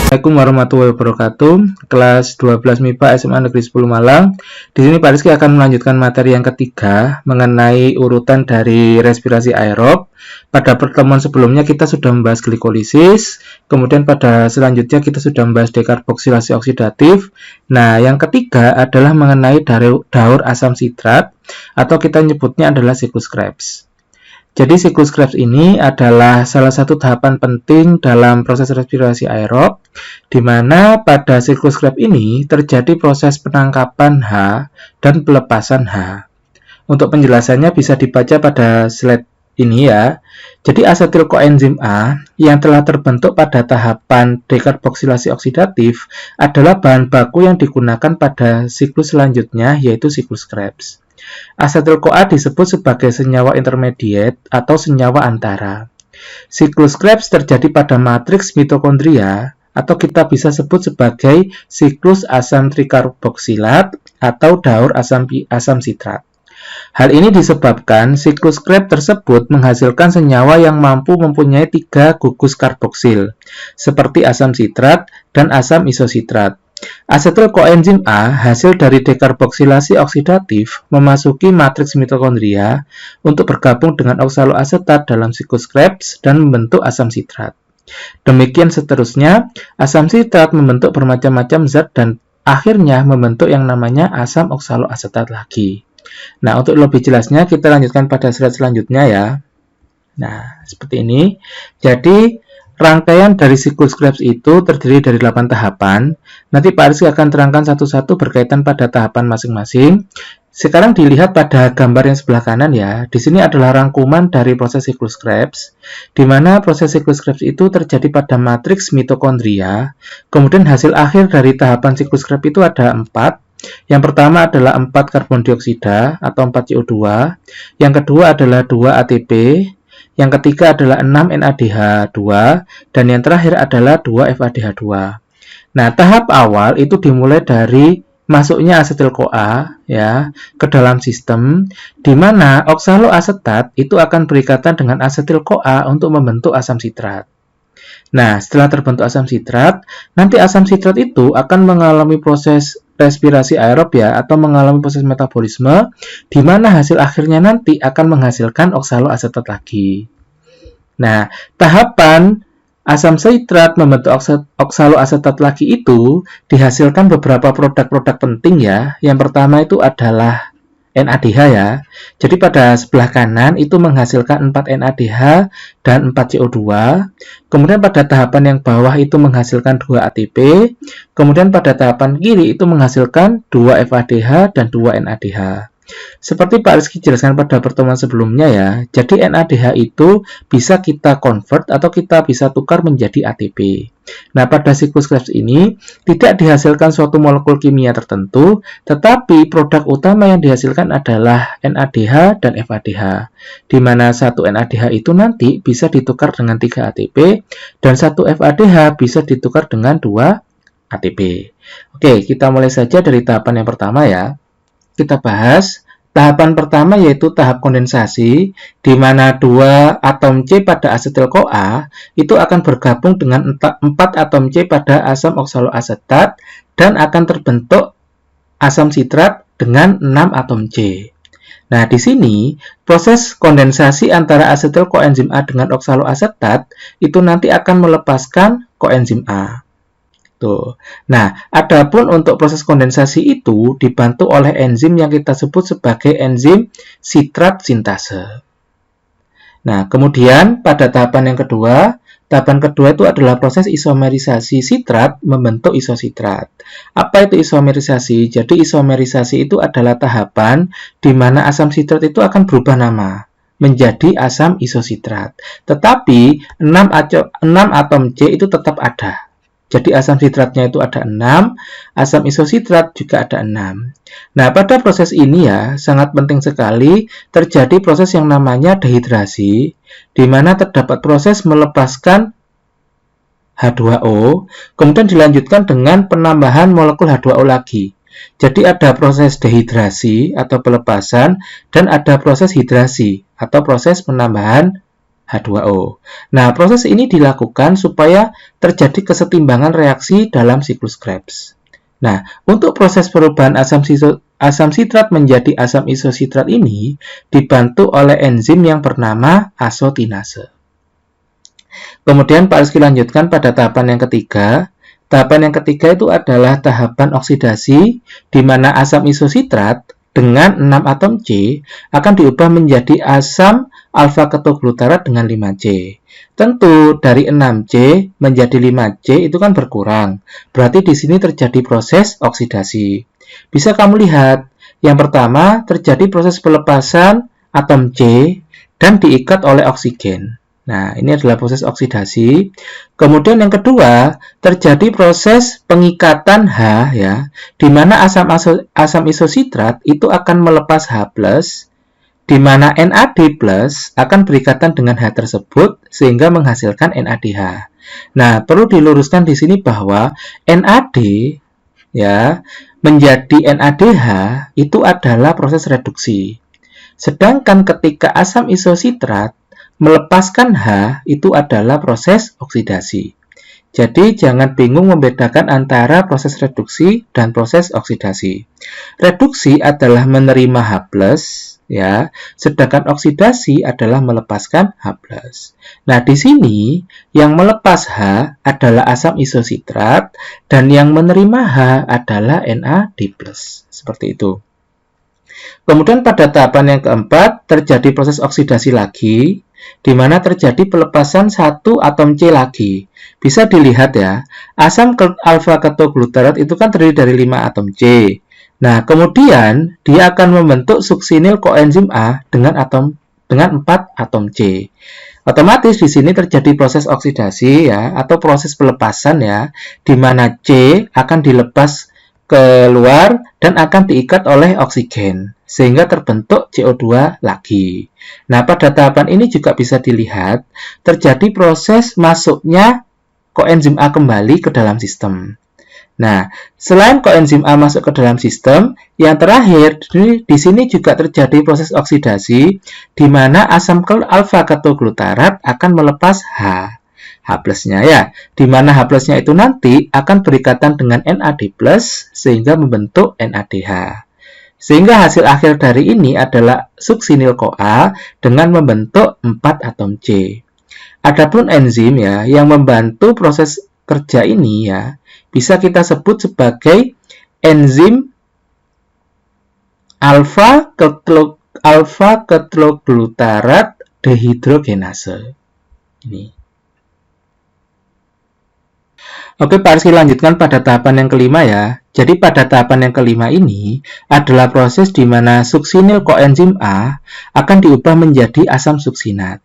Assalamualaikum warahmatullahi wabarakatuh. Kelas 12 MIPA SMA Negeri 10 Malang. Di sini Pak Rizky akan melanjutkan materi yang ketiga mengenai urutan dari respirasi aerob. Pada pertemuan sebelumnya kita sudah membahas glikolisis, kemudian pada selanjutnya kita sudah membahas dekarboksilasi oksidatif. Nah, yang ketiga adalah mengenai daur asam sitrat atau kita nyebutnya adalah siklus Krebs. Jadi siklus Krebs ini adalah salah satu tahapan penting dalam proses respirasi aerob, di mana pada siklus Krebs ini terjadi proses penangkapan H dan pelepasan H. Untuk penjelasannya bisa dibaca pada slide ini ya. Jadi asetil koenzim A yang telah terbentuk pada tahapan dekarboksilasi oksidatif adalah bahan baku yang digunakan pada siklus selanjutnya, yaitu siklus Krebs. Asetil-CoA disebut sebagai senyawa intermediate atau senyawa antara. Siklus Krebs terjadi pada matriks mitokondria atau kita bisa sebut sebagai siklus asam trikarboksilat atau daur asam sitrat. Hal ini disebabkan siklus Krebs tersebut menghasilkan senyawa yang mampu mempunyai 3 gugus karboksil, seperti asam sitrat dan asam isositrat. Asetil koenzim A hasil dari dekarboksilasi oksidatif memasuki matriks mitokondria untuk bergabung dengan oksaloasetat dalam siklus Krebs dan membentuk asam sitrat. Demikian seterusnya, asam sitrat membentuk bermacam-macam zat dan akhirnya membentuk yang namanya asam oksaloasetat lagi. Nah, untuk lebih jelasnya kita lanjutkan pada slide selanjutnya ya. Nah, seperti ini. Jadi, rangkaian dari siklus Krebs itu terdiri dari 8 tahapan. Nanti Pak Rizky akan terangkan satu-satu berkaitan pada tahapan masing-masing. Sekarang dilihat pada gambar yang sebelah kanan ya. Di sini adalah rangkuman dari proses siklus Krebs, di mana proses siklus Krebs itu terjadi pada matriks mitokondria. Kemudian hasil akhir dari tahapan siklus Krebs itu ada 4. Yang pertama adalah 4 karbon dioksida atau 4 CO2. Yang kedua adalah 2 ATP. Yang ketiga adalah 6 NADH2 dan yang terakhir adalah 2 FADH2. Nah, tahap awal itu dimulai dari masuknya asetil-CoA ya ke dalam sistem, di mana oksaloasetat itu akan berikatan dengan asetil-CoA untuk membentuk asam sitrat. Nah, setelah terbentuk asam sitrat, nanti asam sitrat itu akan mengalami proses respirasi aerob ya, atau mengalami proses metabolisme, di mana hasil akhirnya nanti akan menghasilkan oksaloasetat lagi. Nah, tahapan asam sitrat membentuk oksaloasetat lagi itu dihasilkan beberapa produk-produk penting ya. Yang pertama itu adalah NADH ya. Jadi pada sebelah kanan itu menghasilkan 4 NADH dan 4 CO2. Kemudian pada tahapan yang bawah itu menghasilkan 2 ATP. Kemudian pada tahapan kiri itu menghasilkan 2 FADH dan 2 NADH. Seperti Pak Rizky jelaskan pada pertemuan sebelumnya ya, jadi NADH itu bisa kita convert atau kita bisa tukar menjadi ATP. Nah, pada siklus Krebs ini tidak dihasilkan suatu molekul kimia tertentu, tetapi produk utama yang dihasilkan adalah NADH dan FADH, di mana satu NADH itu nanti bisa ditukar dengan 3 ATP, dan satu FADH bisa ditukar dengan 2 ATP. Oke, kita mulai saja dari tahapan yang pertama ya. Kita bahas tahapan pertama yaitu tahap kondensasi, di mana 2 atom C pada asetil-CoA itu akan bergabung dengan 4 atom C pada asam oksaloasetat dan akan terbentuk asam sitrat dengan 6 atom C. Nah, di sini proses kondensasi antara asetil koenzim A dengan oksaloasetat itu nanti akan melepaskan koenzim A. Tuh. Nah, adapun untuk proses kondensasi itu dibantu oleh enzim yang kita sebut sebagai enzim sitrat sintase. Nah, kemudian pada tahapan yang kedua itu adalah proses isomerisasi sitrat membentuk isositrat. Apa itu isomerisasi? Jadi isomerisasi itu adalah tahapan di mana asam sitrat itu akan berubah nama menjadi asam isositrat. Tetapi 6 atom C itu tetap ada. Jadi asam sitratnya itu ada 6, asam isositrat juga ada 6. Nah, pada proses ini ya, sangat penting sekali terjadi proses yang namanya dehidrasi, di mana terdapat proses melepaskan H2O, kemudian dilanjutkan dengan penambahan molekul H2O lagi. Jadi ada proses dehidrasi atau pelepasan, dan ada proses hidrasi atau proses penambahan H2O. Nah, proses ini dilakukan supaya terjadi kesetimbangan reaksi dalam siklus Krebs. Nah, untuk proses perubahan asam sitrat menjadi asam isositrat ini dibantu oleh enzim yang bernama asotinase. Kemudian Pak Rizky lanjutkan pada tahapan yang ketiga. Tahapan yang ketiga itu adalah tahapan oksidasi, di mana asam isositrat dengan 6 atom C akan diubah menjadi asam alfa-ketoglutarat dengan 5C. Tentu dari 6C menjadi 5C itu kan berkurang. Berarti di sini terjadi proses oksidasi. Bisa kamu lihat, yang pertama terjadi proses pelepasan atom C dan diikat oleh oksigen. Nah, ini adalah proses oksidasi. Kemudian yang kedua, terjadi proses pengikatan H ya, di mana asam isositrat itu akan melepas H+, di mana NAD+ akan berikatan dengan H tersebut sehingga menghasilkan NADH. Nah, perlu diluruskan di sini bahwa NAD ya menjadi NADH itu adalah proses reduksi. Sedangkan ketika asam isositrat melepaskan H itu adalah proses oksidasi. Jadi jangan bingung membedakan antara proses reduksi dan proses oksidasi. Reduksi adalah menerima H+, ya, sedangkan oksidasi adalah melepaskan H+. Nah, di sini yang melepas H adalah asam isositrat dan yang menerima H adalah NAD+. Seperti itu. Kemudian pada tahapan yang keempat terjadi proses oksidasi lagi, di mana terjadi pelepasan satu atom C lagi. Bisa dilihat ya, asam alfa-ketoglutarat itu kan terdiri dari 5 atom C. Nah, kemudian dia akan membentuk suksinil koenzim A dengan 4 atom C. Otomatis di sini terjadi proses oksidasi ya, atau proses pelepasan ya, di mana C akan dilepas keluar dan akan diikat oleh oksigen sehingga terbentuk CO2 lagi. Nah, pada tahapan ini juga bisa dilihat terjadi proses masuknya koenzim A kembali ke dalam sistem. Nah, selain koenzim A masuk ke dalam sistem, yang terakhir di sini juga terjadi proses oksidasi di mana asam alfa-ketoglutarat akan melepas H+-nya ya, di mana H+-nya itu nanti akan berikatan dengan NAD+, sehingga membentuk NADH. Sehingga hasil akhir dari ini adalah suksinil-CoA dengan membentuk 4 atom C. Adapun enzim ya, yang membantu proses kerja ini ya, bisa kita sebut sebagai enzim alfa-ketoglutarat dehidrogenase. Ini. Oke, Pak Rizky lanjutkan pada tahapan yang kelima ya. Jadi pada tahapan yang kelima ini adalah proses di mana suksinil koenzim A akan diubah menjadi asam suksinat.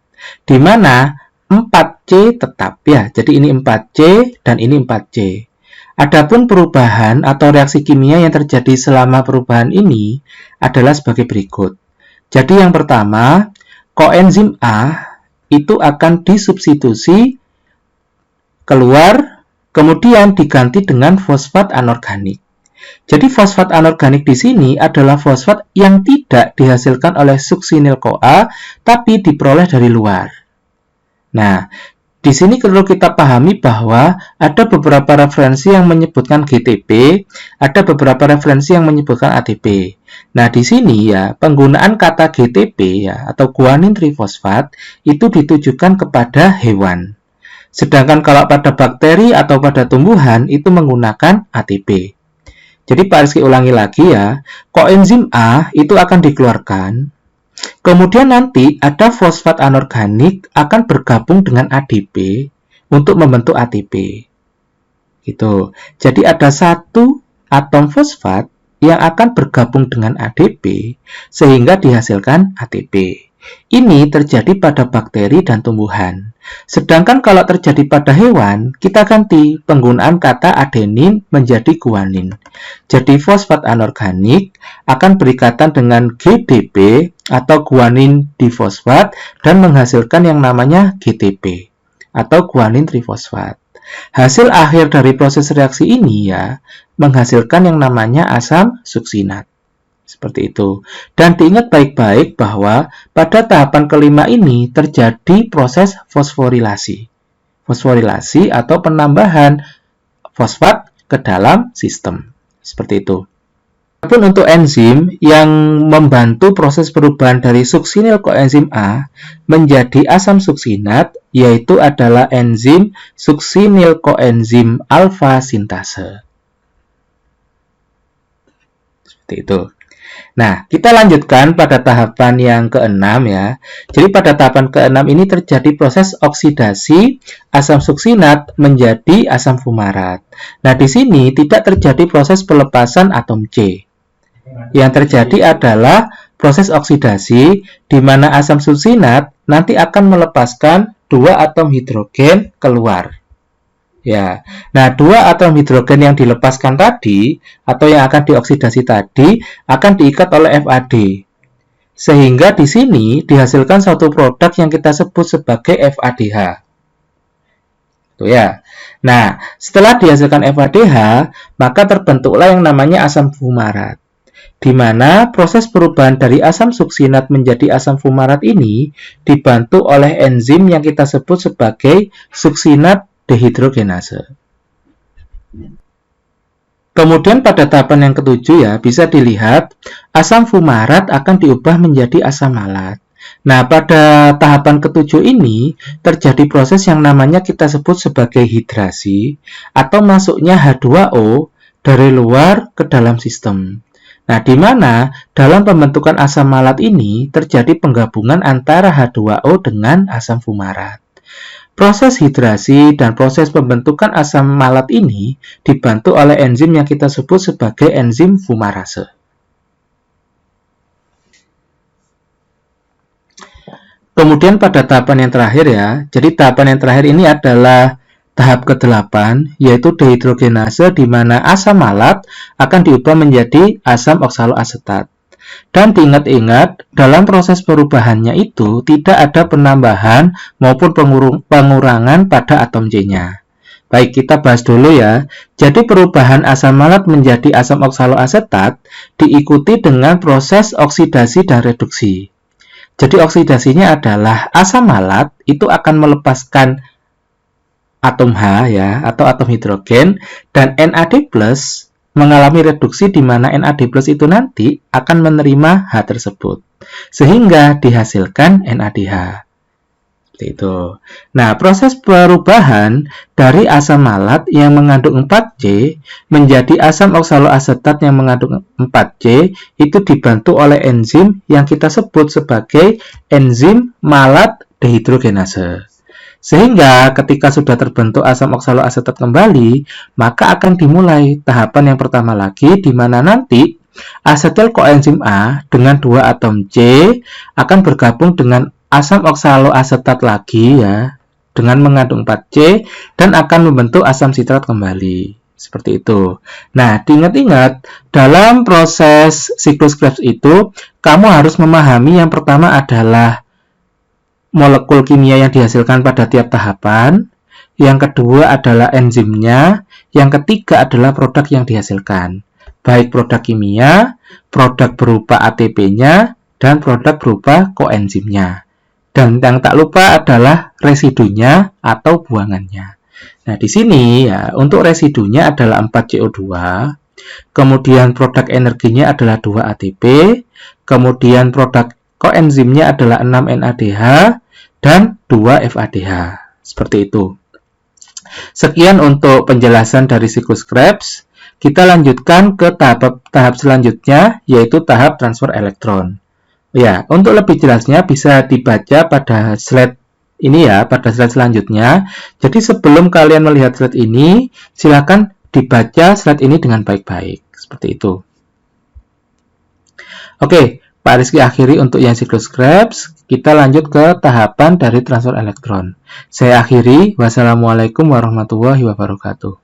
Di mana 4C tetap ya. Jadi ini 4C dan ini 4C. Adapun perubahan atau reaksi kimia yang terjadi selama perubahan ini adalah sebagai berikut. Jadi yang pertama, koenzim A itu akan disubstitusi keluar, kemudian diganti dengan fosfat anorganik. Jadi fosfat anorganik di sini adalah fosfat yang tidak dihasilkan oleh suksinil-CoA, tapi diperoleh dari luar. Nah, di sini perlu kita pahami bahwa ada beberapa referensi yang menyebutkan GTP, ada beberapa referensi yang menyebutkan ATP. Nah, di sini ya, penggunaan kata GTP ya, atau guanin trifosfat, itu ditujukan kepada hewan. Sedangkan kalau pada bakteri atau pada tumbuhan itu menggunakan ATP. Jadi Pak Rizky ulangi lagi ya, koenzim A itu akan dikeluarkan. Kemudian nanti ada fosfat anorganik akan bergabung dengan ADP untuk membentuk ATP. Gitu. Jadi ada satu atom fosfat yang akan bergabung dengan ADP sehingga dihasilkan ATP. Ini terjadi pada bakteri dan tumbuhan. Sedangkan kalau terjadi pada hewan, kita ganti penggunaan kata adenin menjadi guanin. Jadi fosfat anorganik akan berikatan dengan GDP atau guanin difosfat dan menghasilkan yang namanya GTP atau guanin trifosfat. Hasil akhir dari proses reaksi ini ya menghasilkan yang namanya asam suksinat. Seperti itu. Dan diingat baik-baik bahwa pada tahapan kelima ini terjadi proses fosforilasi. Fosforilasi atau penambahan fosfat ke dalam sistem. Seperti itu. Adapun untuk enzim yang membantu proses perubahan dari suksinil koenzim A menjadi asam suksinat, yaitu adalah enzim suksinil koenzim alfa sintase. Seperti itu. Nah, kita lanjutkan pada tahapan yang keenam ya. Jadi pada tahapan keenam ini terjadi proses oksidasi asam suksinat menjadi asam fumarat. Nah, di sini tidak terjadi proses pelepasan atom C. Yang terjadi adalah proses oksidasi di mana asam suksinat nanti akan melepaskan 2 atom hidrogen keluar. Ya, nah 2 atom hidrogen yang dilepaskan tadi atau yang akan dioksidasi tadi akan diikat oleh FAD, sehingga di sini dihasilkan suatu produk yang kita sebut sebagai FADH. Tuh ya. Nah, setelah dihasilkan FADH, maka terbentuklah yang namanya asam fumarat, di mana proses perubahan dari asam suksinat menjadi asam fumarat ini dibantu oleh enzim yang kita sebut sebagai suksinat dehidrogenase. Kemudian pada tahapan yang ketujuh ya, bisa dilihat asam fumarat akan diubah menjadi asam malat. Nah, pada tahapan ketujuh ini terjadi proses yang namanya kita sebut sebagai hidrasi atau masuknya H2O dari luar ke dalam sistem. Nah, di mana dalam pembentukan asam malat ini terjadi penggabungan antara H2O dengan asam fumarat. Proses hidrasi dan proses pembentukan asam malat ini dibantu oleh enzim yang kita sebut sebagai enzim fumarase. Kemudian pada tahapan yang terakhir ya, jadi tahapan yang terakhir ini adalah tahap ke-8, yaitu dehidrogenase di mana asam malat akan diubah menjadi asam oksaloasetat. Dan diingat-ingat, dalam proses perubahannya itu tidak ada penambahan maupun pengurangan pada atom C-nya. Baik, kita bahas dulu ya. Jadi perubahan asam malat menjadi asam oksaloasetat diikuti dengan proses oksidasi dan reduksi. Jadi oksidasinya adalah asam malat itu akan melepaskan atom H ya, atau atom hidrogen, dan NAD+ mengalami reduksi di mana NAD+ itu nanti akan menerima H tersebut, sehingga dihasilkan NADH. Seperti itu. Nah, proses perubahan dari asam malat yang mengandung 4C menjadi asam oksaloasetat yang mengandung 4C itu dibantu oleh enzim yang kita sebut sebagai enzim malat dehidrogenase. Sehingga ketika sudah terbentuk asam oksaloasetat kembali, maka akan dimulai tahapan yang pertama lagi, di mana nanti asetil koenzim A dengan 2 atom C akan bergabung dengan asam oksaloasetat lagi ya, dengan mengandung 4C dan akan membentuk asam sitrat kembali. Seperti itu. Nah, diingat-ingat, dalam proses siklus Krebs itu, kamu harus memahami yang pertama adalah molekul kimia yang dihasilkan pada tiap tahapan, yang kedua adalah enzimnya, yang ketiga adalah produk yang dihasilkan, baik produk kimia, produk berupa ATP-nya, dan produk berupa koenzimnya. Dan yang tak lupa adalah residunya atau buangannya. Nah, di sini ya, untuk residunya adalah 4CO2, kemudian produk energinya adalah 2 ATP, kemudian produk koenzimnya adalah 6 NADH, dan 2 FADH. Seperti itu. Sekian untuk penjelasan dari siklus Krebs. Kita lanjutkan ke tahap selanjutnya, yaitu tahap transfer elektron. Ya, untuk lebih jelasnya bisa dibaca pada slide ini ya, pada slide selanjutnya. Jadi sebelum kalian melihat slide ini, silakan dibaca slide ini dengan baik-baik. Seperti itu. Oke, Pak Rizky akhiri untuk yang siklus Krebs. Kita lanjut ke tahapan dari transfer elektron. Saya akhiri. Wassalamualaikum warahmatullahi wabarakatuh.